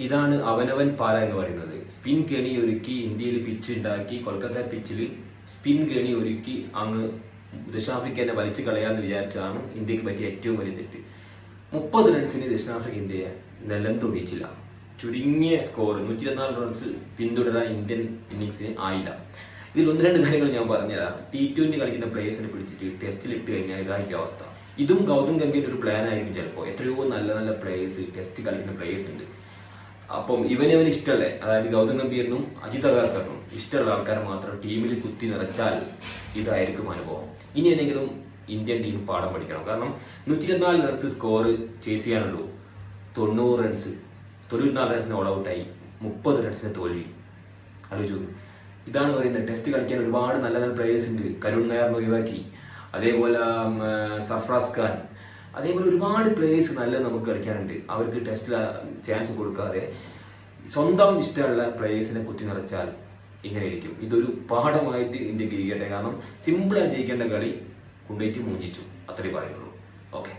ഇതാണ് അവനവൻ പാല എന്ന് പറയുന്നത്. സ്പിൻ കെണി ഒരുക്കി ഇന്ത്യയിൽ പിച്ച് ഉണ്ടാക്കി, കൊൽക്കത്ത പിച്ചിൽ സ്പിൻ കെണി ഒരുക്കി അങ്ങ് ദക്ഷിണാഫ്രിക്ക തന്നെ വലിച്ചു കളയാന്ന് വിചാരിച്ചതാണ് ഇന്ത്യക്ക് പറ്റിയ ഏറ്റവും വലിയ തെറ്റ്. 30 റൺസിന് ദക്ഷിണാഫ്രിക്ക ഇന്ത്യയെ നിലം തൊടിയിച്ചില്ല. ചുരുങ്ങിയ സ്കോർ 124 റൺസ് പിന്തുടരാൻ ഇന്ത്യൻ ഇന്നിങ്സിന് ആയില്ല. ഇതിൽ 1-2 കാര്യങ്ങൾ ഞാൻ പറഞ്ഞുതരാം. T20 കളിക്കുന്ന പ്ലേയേഴ്സിനെ പിടിച്ചിട്ട് ടെസ്റ്റിൽ ഇട്ട് കഴിഞ്ഞാൽ ഇതായിരിക്കും അവസ്ഥ. ഇതും ഗൗതം ഗംഭീർ ഒരു പ്ലാൻ ആയിരിക്കും ചിലപ്പോൾ. എത്രയോ നല്ല നല്ല പ്ലേയേഴ്സ്, ടെസ്റ്റ് കളിക്കുന്ന പ്ലേയേഴ്സ് ഉണ്ട്. അപ്പം ഇവനവന് ഇഷ്ടമല്ലേ, അതായത് ഗൗതം ഗംഭീറിനും അജിത് അഗർക്കറിനും ഇഷ്ടമുള്ള ആൾക്കാരെ മാത്രം ടീമിൽ കുത്തി നിറച്ചാൽ ഇതായിരിക്കും അനുഭവം. ഇനി എന്തെങ്കിലും ഇന്ത്യൻ ടീം പാഠം പഠിക്കണം. കാരണം 124 റൺസ് സ്കോർ ചേസ് ചെയ്യാനുള്ളൂ. 90 റൺസ് 94 റൺസിന് ഓൾ ഔട്ടായി, 30 റൺസിന് തോൽവി. ആലോചിച്ചു. ഇതാണ് പറയുന്നത്. ടെസ്റ്റ് കളിക്കാൻ ഒരുപാട് നല്ല നല്ല പ്ലേയേഴ്സ് ഉണ്ട്. കരുൺ നായറിനെ ഒഴിവാക്കി, അതേപോലെ സർഫറാസ് ഖാൻ, അതേപോലെ ഒരുപാട് പ്ലേയേഴ്സ് നല്ല നമുക്ക് കളിക്കാനുണ്ട്. അവർക്ക് ടെസ്റ്റിൽ ചാൻസ് കൊടുക്കാതെ സ്വന്തം ഇഷ്ടമുള്ള പ്ലേയേഴ്സിനെ കുത്തി നിറച്ചാൽ ഇങ്ങനെ ഇരിക്കും. ഇതൊരു പാഠമായിട്ട് ഇന്ത്യക്ക് ഇരിക്കട്ടെ. കാരണം സിമ്പിളായി ജയിക്കേണ്ട കളി കൊണ്ടുപോയിട്ട് മൂഞ്ചിച്ചു, അത്രേ പറയുന്നുള്ളൂ. ഓക്കെ.